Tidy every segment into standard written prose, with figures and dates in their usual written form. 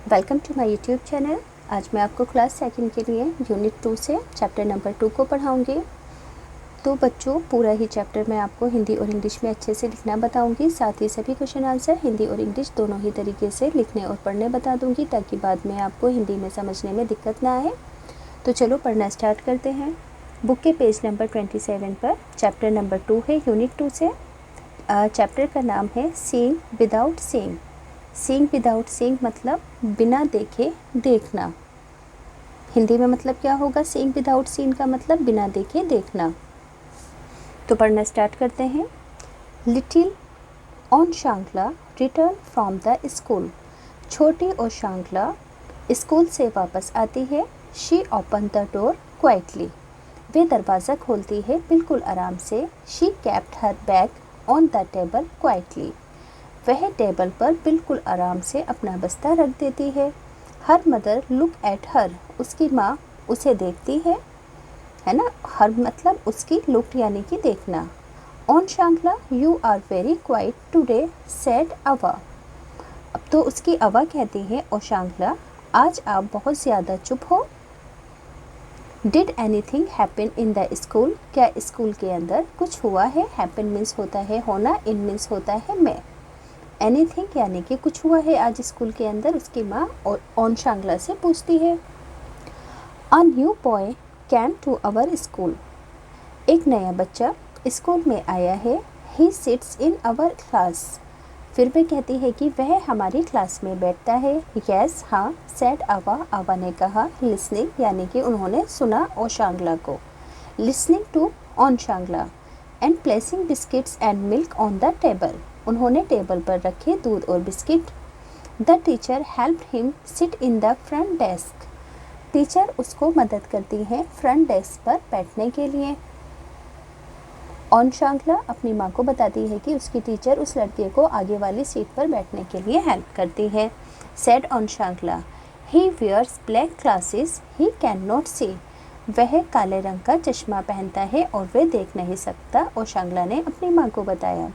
Welcome to my YouTube channel. आज मैं आपको क्लास सेकंड के लिए यूनिट 2 से चैप्टर नंबर 2 को पढ़ाऊंगी। तो बच्चों, पूरा ही चैप्टर मैं आपको हिंदी और इंग्लिश में अच्छे से लिखना बताऊंगी। साथ ही सभी क्वेश्चन आंसर हिंदी और इंग्लिश दोनों ही तरीके से लिखने और पढ़ने बता दूंगी, ताकि बाद में आपको हिंदी में समझने में दिक्कत ना आए। तो चलो पढ़ना स्टार्ट करते हैं। बुक के पेज नंबर 27 पर चैप्टर नंबर 2 है यूनिट 2 से। चैप्टर का नाम है seeing without seeing. Seeing without seeing मतलब बिना देखे देखना। हिंदी में मतलब क्या होगा? सीइंग विदाउट सीइंग का मतलब बिना देखे देखना। तो पढ़ना स्टार्ट करते हैं। Little Onshangla return from the school. छोटी ओशांगला स्कूल से वापस आती है। She open the door quietly. वे दरवाज़ा खोलती है बिल्कुल आराम से। She kept her bag on the table quietly. वह टेबल पर बिल्कुल आराम से अपना बस्ता रख देती है। Her mother look at her. उसकी माँ उसे देखती है ना। हर मतलब उसकी लुक यानी कि देखना। On Shangla you are very quiet today said Ava. अब तो उसकी अवा कहती है ओ शांगला, आज आप बहुत ज़्यादा चुप हो। Did anything happen in the school. क्या स्कूल के अंदर कुछ हुआ है? हैपन मीन्स होता है होना, इन मीन्स होता है मैं। एनीथिंग यानी कि कुछ हुआ है आज स्कूल के अंदर, उसकी माँ और ऑन शांगला से पूछती है। A new boy came to our school. एक नया बच्चा स्कूल में आया है। He sits in our class. फिर भी कहती है कि वह हमारी क्लास में बैठता है। यस हाँ, सेड अवा। अवा ने कहा। लिसनिंग यानी कि उन्होंने सुना ओ शांगला को। Listening to on Shangla and placing biscuits and milk on the table. उन्होंने टेबल पर रखे दूध और biscuit. The teacher help him sit in the front desk. Teacher उसको मदद करती है फ्रंट डेस्क पर बैठने के लिए। ऑन शांगला अपनी माँ को बताती है कि उसकी टीचर उस लड़के को आगे वाली सीट पर बैठने के लिए हेल्प करती है। Said Onshangla he wears black glasses he can not see. वह काले रंग का चश्मा पहनता है और वह देख नहीं सकता। और शांगला ने अपनी माँ को बताया।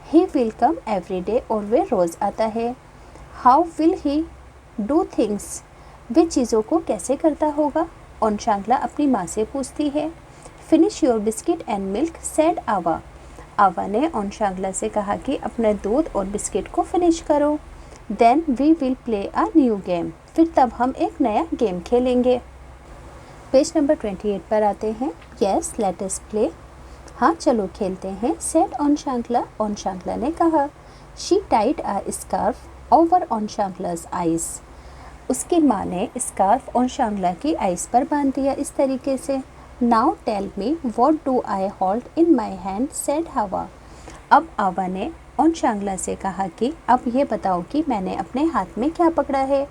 He will come every day. और वे रोज़ आता है। How will he do things. वे चीज़ों को कैसे करता होगा? ऑन शांगला अपनी माँ से पूछती है। Finish your biscuit and milk said आवा। आवा ने ऑन शांगला से कहा कि अपने दूध और बिस्किट को फिनिश करो। Then we will play a new game. फिर तब हम एक नया गेम खेलेंगे। पेज नंबर 28 पर आते हैं। Yes let us play. हाँ चलो खेलते हैं। Said Onshangla. Onshangla ने कहा। She tied a scarf over Onshangla's eyes. उसकी माँ ने स्कार्फ ऑन शांगला की आइज पर बांध दिया इस तरीके से। Now tell me what do I hold in my hand said Ava. अब आवा ने ऑन शांगला से कहा कि अब ये बताओ कि मैंने अपने हाथ में क्या पकड़ा है।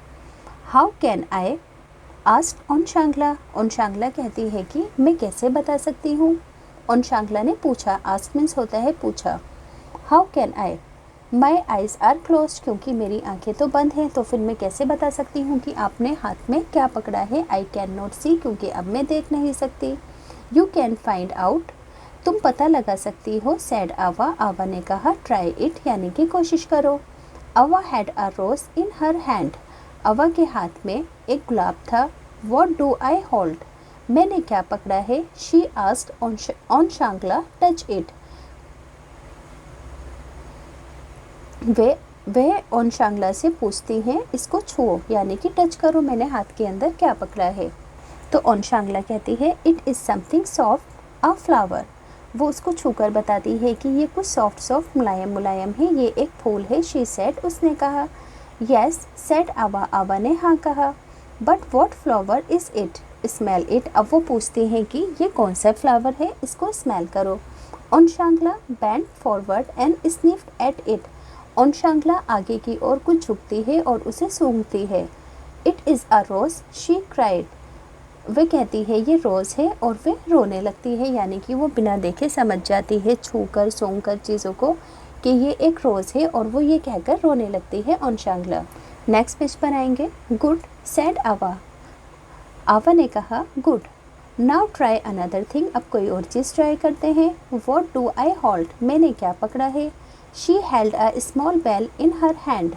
How can I asked on Shangla. On Shangla कहती है कि मैं कैसे बता सकती हूँ। ऑन शांगला ने पूछा। आस्क मीन्स होता है पूछा। How can I, my eyes are close. क्योंकि मेरी आंखें तो बंद हैं, तो फिर मैं कैसे बता सकती हूँ कि आपने हाथ में क्या पकड़ा है। आई कैन नॉट सी, क्योंकि अब मैं देख नहीं सकती। यू कैन फाइंड आउट, तुम पता लगा सकती हो। सेड आवा। आवा ने कहा। ट्राई इट यानी कि कोशिश करो। अवा had a rose in her hand. अवा के हाथ में एक गुलाब था। वॉट डू आई होल्ड, मैंने क्या पकड़ा है। She asked on Shangla touch it. वह ऑन शांगला से पूछती हैं इसको छुओ यानी कि टच करो, मैंने हाथ के अंदर क्या पकड़ा है। तो ऑन शांगला कहती है it is something soft a flower. वो उसको छूकर बताती है कि ये कुछ सॉफ्ट सॉफ्ट मुलायम मुलायम है, ये एक फूल है। शी सेड, उसने कहा। यस सेड आवा। आवा ने हाँ कहा। But what flower is it, smell it. अब वो पूछती हैं कि ये कौन सा फ्लावर है, इसको स्मेल करो। Onshangla bent forward and sniffed at it. Onshangla आगे की ओर कुछ झुकती है और उसे सूंघती है। It is a rose she cried. वे कहती है ये रोज़ है और वे रोने लगती है, यानी कि वो बिना देखे समझ जाती है छू कर सूंघ कर चीज़ों को कि ये एक रोज़ है, और वो ये कहकर रोने लगती है ऑन शांगला। नेक्स्ट पेज पर आएंगे। गुड सेड आवा। आवा ने कहा good. Now try another thing. अब कोई और चीज़ ट्राई करते हैं। वॉट डू आई होल्ड, मैंने क्या पकड़ा है। She held a small bell in her hand.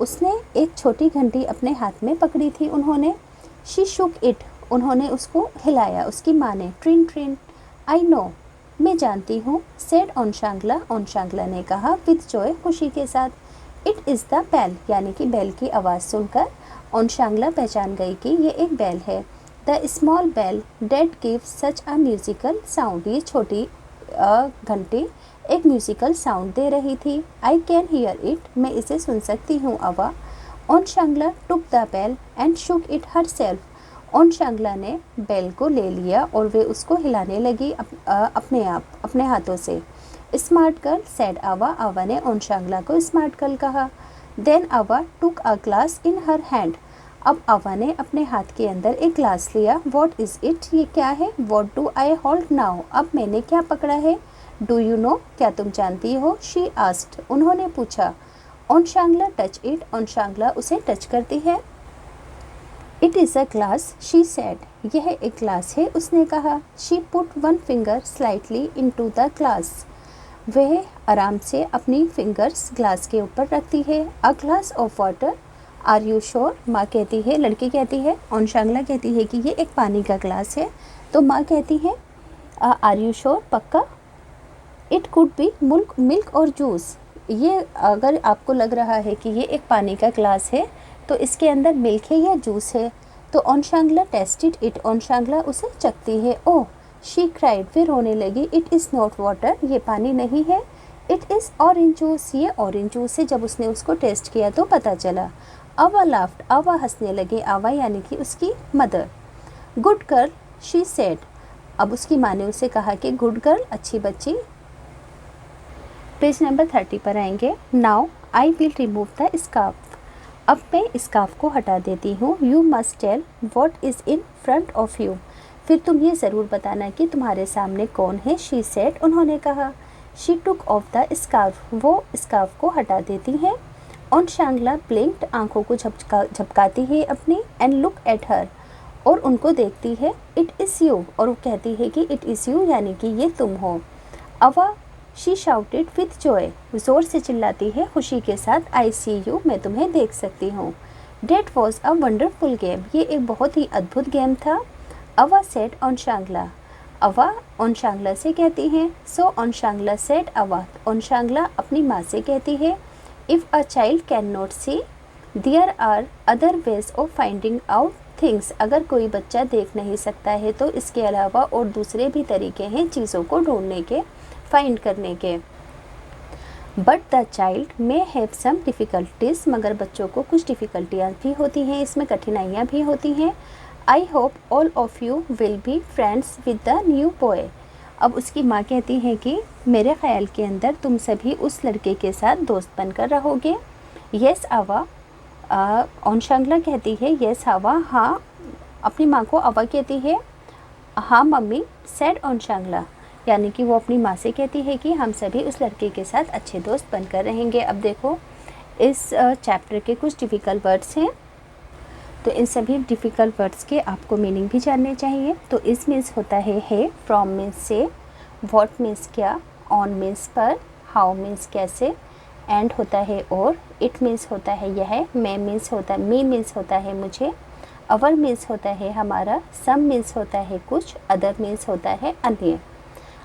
उसने एक छोटी घंटी अपने हाथ में पकड़ी थी उन्होंने। शी शुक इट, उन्होंने उसको हिलाया, उसकी माँ ने। ट्रिन ट्रिन, आई नो, मैं जानती हूँ। सेड ओनशांगला, ओनशांगला ने कहा विथ जॉय, खुशी के साथ। इट इज़ द बेल, यानी कि बेल की आवाज़ सुनकर ओनशांगला पहचान गई कि ये एक बेल है। The small bell that give such a musical sound, ये छोटी घंटी एक म्यूज़िकल साउंड दे रही थी। आई कैन हियर इट, मैं इसे सुन सकती हूँ Ava. Onshangla took the bell and shook it herself, Onshangla ने बेल को ले लिया और वे उसको हिलाने लगी अपने आप, अपने हाथों से। स्मार्ट गर्ल सेड आवा, आवा ने ओनशांगला को स्मार्ट गर्ल कहा। देन आवा टुक a glass in her hand, अब आवा ने अपने हाथ के अंदर एक ग्लास लिया। वॉट इज़ इट, ये क्या है। What do I hold now, अब मैंने क्या पकड़ा है। डू यू नो, क्या तुम जानती हो। शी आस्क्ड, उन्होंने पूछा। ओनशांगला टच इट, ओनशांगला उसे टच करती है। It is a glass, she said, यह एक ग्लास है, उसने कहा। She put one finger slightly into the glass, वह आराम से अपनी फिंगर्स ग्लास के ऊपर रखती है। A glass of water, are you sure, माँ कहती है, लड़की कहती है, ओनशांगला कहती है कि ये एक पानी का ग्लास है, तो माँ कहती है आर यू श्योर, पक्का। इट कुड बी मिल्क और जूस, ये अगर आपको लग रहा है कि ये एक पानी का ग्लास है तो इसके अंदर मिल्क है या जूस है। तो ओनशांगला टेस्टेड इट, ओनशांगला उसे चखती है। ओह, शी क्राइड, वे रोने लगी। इट इज़ नॉट वाटर, ये पानी नहीं है। इट इज़ ऑरेंज जूस, ये ऑरेंज जूस है। जब उसने उसको टेस्ट किया तो पता चला। आवा लाफ्ड, आवा हंसने लगे, आवा यानी कि उसकी mother. Good girl, she said, अब उसकी माँ ने उसे कहा कि गुड गर्ल, अच्छी बच्ची। पेज नंबर 30 पर आएंगे। Now I will remove the scarf, अब मैं स्कार्फ को हटा देती हूँ। You must tell what is in front of you, फिर तुम ये ज़रूर बताना कि तुम्हारे सामने कौन है। शी सेड, उन्होंने कहा। She took off the scarf, वो स्कार्फ को हटा देती हैं। ओनशांगला ब्लिंक्ड, आंखों को झपकाती है अपनी। एंड लुक एट हर, और उनको देखती है। इट इज़ यू, और वो कहती है कि इट इज़ यू, यानी कि ये तुम हो। अवा, शी शाउटेड विथ जॉय, ज़ोर से चिल्लाती है खुशी के साथ। आई सी यू, मैं तुम्हें देख सकती हूँ। That was a wonderful game, ये एक बहुत ही अद्भुत गेम था। अवा सेड ओनशांगला, अवा ओनशांगला से कहती हैं। सो ओनशांगला सेड अवा, ओनशांगला अपनी माँ से कहती है। If a child can not see, there are other ways of finding out things, अगर कोई बच्चा देख नहीं सकता है तो इसके अलावा और दूसरे भी तरीके हैं चीज़ों को ढूंढने के, फाइंड करने के। But the child may have some difficulties, मगर बच्चों को कुछ डिफ़िकल्टियाँ भी होती हैं, इसमें कठिनाइयाँ भी होती हैं। I hope all of you will be friends with the new boy, अब उसकी माँ कहती हैं कि मेरे ख़्याल के अंदर तुम सभी उस लड़के के साथ दोस्त बनकर रहोगे। येस आवा, ओनशांगला कहती है। येस आवा, हाँ, अपनी माँ को आवा कहती है। हाँ मम्मी, सेड ओनशांगला, यानी कि वो अपनी माँ से कहती है कि हम सभी उस लड़के के साथ अच्छे दोस्त बनकर रहेंगे। अब देखो, इस चैप्टर के कुछ डिफ़िकल्ट वर्ड्स हैं, तो इन सभी डिफ़िकल्ट वर्ड्स के आपको मीनिंग भी जानने चाहिए। तो इस मीन्स होता है, फ्रॉम मीन्स से, व्हाट मीन्स क्या, ऑन मीन्स पर, हाउ मीन्स कैसे, एंड होता है और, इट मीन्स होता है यह, मैं मीन्स होता है, मी मीन्स होता है मुझे, अवर मीन्स होता है हमारा, सम मीन्स होता है कुछ, अदर मीन्स होता है अन्य।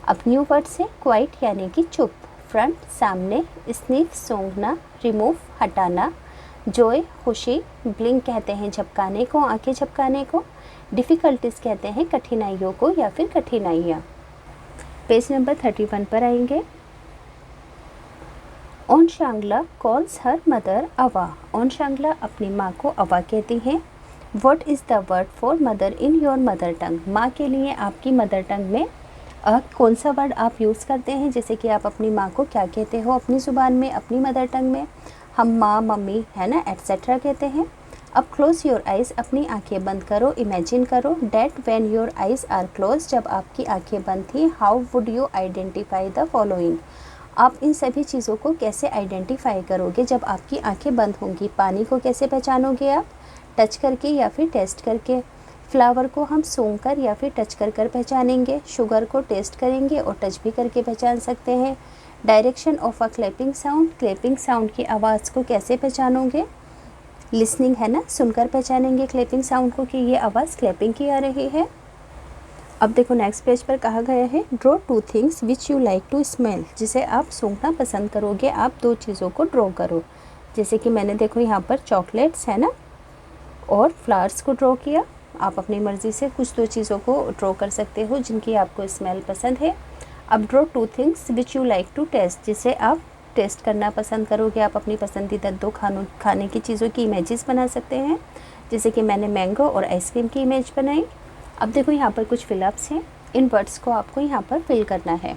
अब न्यू वर्ड से, क्वाइट यानी कि चुप, फ्रंट सामने, स्निफ सूंघना, रिमूव हटाना, जॉय खुशी, ब्लिंक कहते हैं झपकाने को, आंखें झपकाने को, डिफ़िकल्टीज कहते हैं कठिनाइयों को या फिर कठिनाइयाँ। पेज नंबर 31 पर आएंगे। ओनशांगला कॉल्स हर मदर अवा, ओनशांगला अपनी माँ को अवा कहती हैं। What is the word for mother in your mother tongue, माँ के लिए आपकी मदर टंग में कौन सा वर्ड आप यूज़ करते हैं, जैसे कि आप अपनी माँ को क्या कहते हो अपनी ज़ुबान में, अपनी मदर टंग में। हम माँ, मम्मी, है ना, एट्सेट्रा कहते हैं। अब क्लोज़ योर आइज़, अपनी आंखें बंद करो, इमेजिन करो। That when your eyes are close, जब आपकी आंखें बंद थी। How would you identify the following, आप इन सभी चीज़ों को कैसे आइडेंटिफाई करोगे जब आपकी आंखें बंद होंगी। पानी को कैसे पहचानोगे आप, टच करके या फिर टेस्ट करके। फ्लावर को हम सूंघ कर या फिर टच कर कर पहचानेंगे। शुगर को टेस्ट करेंगे और टच भी करके पहचान सकते हैं। Direction of a clapping sound, clapping sound की आवाज़ को कैसे पहचानोगे? लिसनिंग है ना, सुनकर पहचानेंगे क्लैपिंग साउंड को कि ये आवाज़ क्लैपिंग की आ रही है। अब देखो नेक्स्ट पेज पर कहा गया है draw 2 things which you like to smell, जिसे आप सूंघना पसंद करोगे, आप 2 चीज़ों को ड्रॉ करो। जैसे कि मैंने देखो यहाँ पर चॉकलेट्स है ना और फ्लावर्स को ड्रॉ किया। आप अपनी मर्ज़ी से कुछ 2 चीज़ों को ड्रॉ कर सकते हो जिनकी आपको स्मेल पसंद है। अब draw 2 things which you like to taste, जिसे आप टेस्ट करना पसंद करोगे। आप अपनी पसंदीदा 2 खाने की चीज़ों की इमेजेस बना सकते हैं, जैसे कि मैंने मैंगो और आइसक्रीम की इमेज बनाई। अब देखो यहाँ पर कुछ फिलअप्स हैं, इन वर्ड्स को आपको यहाँ पर फिल करना है।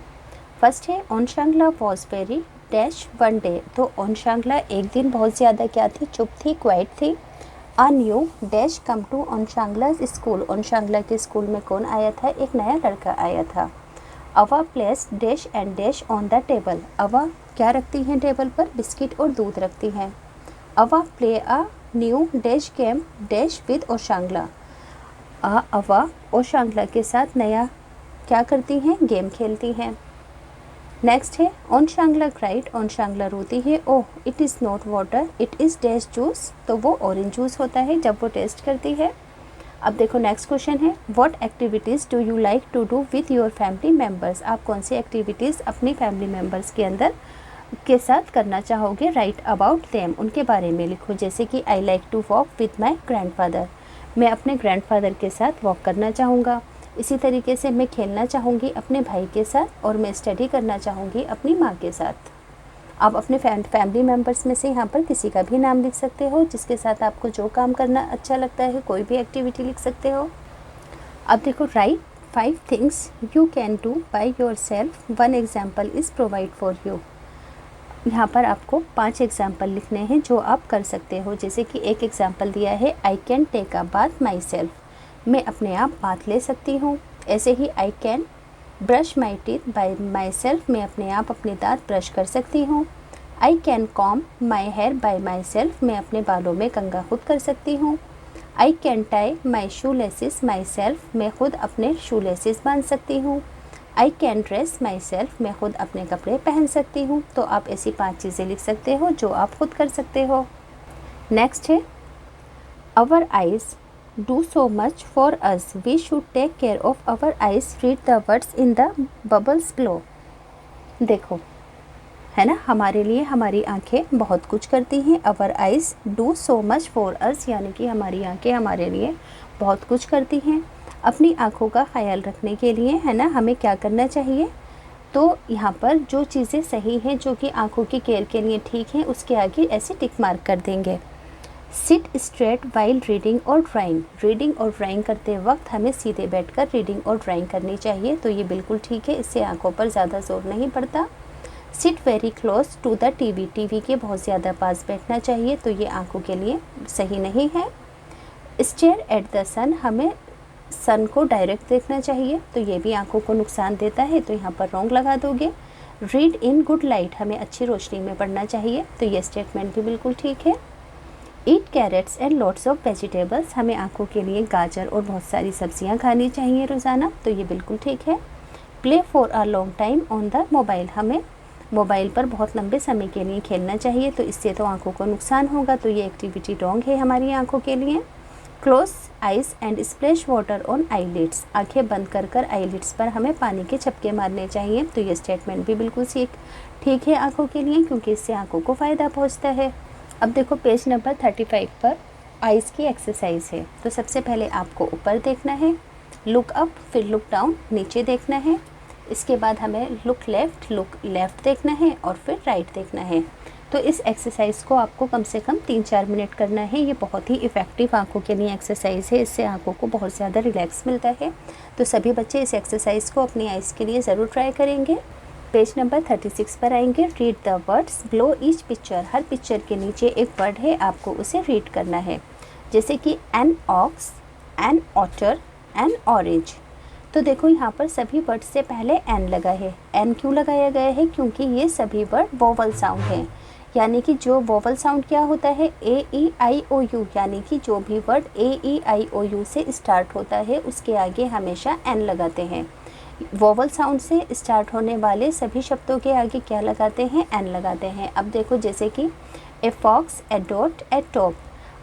फर्स्ट है Onshangla was very dash one day, तो ओनशांगला एक दिन बहुत ज़्यादा क्या थी, चुप थी, क्वाइट थी। A new dash come to Onshangla's school, Onshangla के स्कूल में कौन आया था, एक नया लड़का आया था। अवा place dash and dash on the table, अवा क्या रखती हैं टेबल पर, बिस्किट और दूध रखती हैं। Ava play a new dash game dash with Oshangla, Ava Oshangla के साथ नया क्या करती हैं, गेम खेलती हैं। नेक्स्ट है ओनशांगला क्राइड, ओनशांगला रोती है, oh it is not water it is dash juice, तो वो ऑरेंज जूस होता है जब वो टेस्ट करती है। अब देखो नेक्स्ट क्वेश्चन है what activities do you like to do with your family members, आप कौन सी एक्टिविटीज़ अपनी फैमिली मेम्बर्स के अंदर के साथ करना चाहोगे। राइट अबाउट देम, उनके बारे में लिखो। जैसे कि I like to walk with my grandfather, मैं अपने ग्रैंडफादर के साथ वॉक करना चाहूँगा। इसी तरीके से मैं खेलना चाहूँगी अपने भाई के साथ और मैं स्टडी करना चाहूँगी अपनी माँ के साथ। आप अपने फैमिली मेम्बर्स में से यहाँ पर किसी का भी नाम लिख सकते हो जिसके साथ आपको जो काम करना अच्छा लगता है, कोई भी एक्टिविटी लिख सकते हो। अब देखो right 5 things you can do by your self, 1 example is provide for you. यहाँ पर आपको 5 एग्जाम्पल लिखने हैं जो आप कर सकते हो। जैसे कि एक एग्जाम्पल दिया है I can take a bath myself, मैं अपने आप बाथ ले सकती हूँ। ऐसे ही I can brush my teeth by myself, मैं अपने आप अपने दांत ब्रश कर सकती हूँ। I can comb my hair by myself, मैं अपने बालों में कंघा खुद कर सकती हूँ। I can tie my shoe laces myself, मैं खुद अपने शू लेसिस बांध सकती हूँ। I can dress my self, मैं खुद अपने कपड़े पहन सकती हूँ। तो आप ऐसी 5 चीज़ें लिख सकते हो जो आप खुद कर सकते हो। नेक्स्ट है our eyes do so much for us, we should take care of our eyes, read the words in the bubbles below. देखो है ना, हमारे लिए हमारी आंखें बहुत कुछ करती हैं। Our eyes do so much for us, यानी कि हमारी आंखें हमारे लिए बहुत कुछ करती हैं। अपनी आँखों का ख्याल रखने के लिए है ना हमें क्या करना चाहिए, तो यहाँ पर जो चीज़ें सही हैं जो कि आँखों की केयर के लिए ठीक हैं उसके आगे ऐसे टिक मार्क कर देंगे। सिट स्ट्रेट वाइल रीडिंग और ड्राइंग, रीडिंग और ड्राइंग करते वक्त हमें सीधे बैठकर रीडिंग और ड्राइंग करनी चाहिए, तो ये बिल्कुल ठीक है, इससे आँखों पर ज़्यादा जोर नहीं पड़ता। Sit very close to the TV, TV के बहुत ज़्यादा पास बैठना चाहिए, तो ये आँखों के लिए सही नहीं है। स्टेयर एट द सन, हमें सन को डायरेक्ट देखना चाहिए, तो ये भी आंखों को नुकसान देता है, तो यहाँ पर रॉन्ग लगा दोगे। रीड इन गुड लाइट, हमें अच्छी रोशनी में पढ़ना चाहिए, तो ये स्टेटमेंट भी बिल्कुल ठीक है। Eat carrots and lots of vegetables, हमें आंखों के लिए गाजर और बहुत सारी सब्जियां खानी चाहिए रोज़ाना, तो ये बिल्कुल ठीक है। Play for a long time on the mobile, हमें मोबाइल पर बहुत लंबे समय के लिए खेलना चाहिए, तो इससे तो आंखों को नुकसान होगा, तो ये एक्टिविटी रॉन्ग है हमारी आंखों के लिए। Close eyes and splash water on eyelids, आंखें बंद कर कर आईलिड्स पर हमें पानी के झपके मारने चाहिए, तो ये स्टेटमेंट भी बिल्कुल ठीक है आंखों के लिए, क्योंकि इससे आंखों को फ़ायदा पहुंचता है। अब देखो पेज नंबर 35 पर आइज़ की एक्सरसाइज है। तो सबसे पहले आपको ऊपर देखना है, लुक अप, फिर लुक डाउन, नीचे देखना है। इसके बाद हमें लुक लेफ़्ट देखना है और फिर राइट देखना है। तो इस एक्सरसाइज को आपको कम से कम 3-4 मिनट करना है। ये बहुत ही इफ़ेक्टिव आंखों के लिए एक्सरसाइज है, इससे आंखों को बहुत ज़्यादा रिलैक्स मिलता है। तो सभी बच्चे इस एक्सरसाइज को अपनी आइज़ के लिए ज़रूर ट्राई करेंगे। पेज नंबर 36 पर आएंगे। Read the words below each picture, her picture के नीचे एक वर्ड है, आपको उसे रीड करना है। जैसे कि an ox, an otter, an orange. तो देखो यहाँ पर सभी वर्ड से पहले एन लगा है। एन क्यों लगाया गया है, क्योंकि ये सभी वर्ड वोवल साउंड हैं, यानी कि जो वोवल साउंड क्या होता है, ए ई आई ओ यू, यानी कि जो भी word A E I O U से स्टार्ट होता है उसके आगे हमेशा एन लगाते हैं। वोवल साउंड से स्टार्ट होने वाले सभी शब्दों के आगे क्या लगाते हैं, एन लगाते हैं। अब देखो जैसे कि a fox, a dot, a top.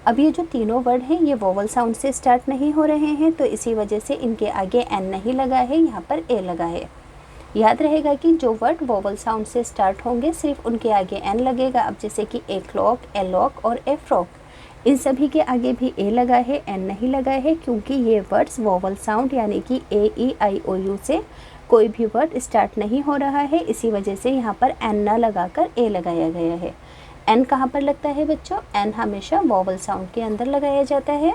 अब ये जो तीनों वर्ड हैं ये वोवल साउंड से स्टार्ट नहीं हो रहे हैं, तो इसी वजह से इनके आगे एन नहीं लगा है, यहाँ पर ए लगा है। याद रहेगा कि जो वर्ड वोवल साउंड से स्टार्ट होंगे सिर्फ उनके आगे एन लगेगा। अब जैसे कि ए क्लॉक, ए लॉक और ए फ्रॉक, इन सभी के आगे भी ए लगा है, एन नहीं लगा है, क्योंकि ये वर्ड्स वोवल साउंड यानी कि ए, ई, आई, ओ, यू से कोई भी वर्ड स्टार्ट नहीं हो रहा है, इसी वजह से यहाँ पर एन ना लगाकर ए लगाया गया है। एन कहाँ पर लगता है बच्चों, एन हमेशा वोवल साउंड के अंदर लगाया जाता है।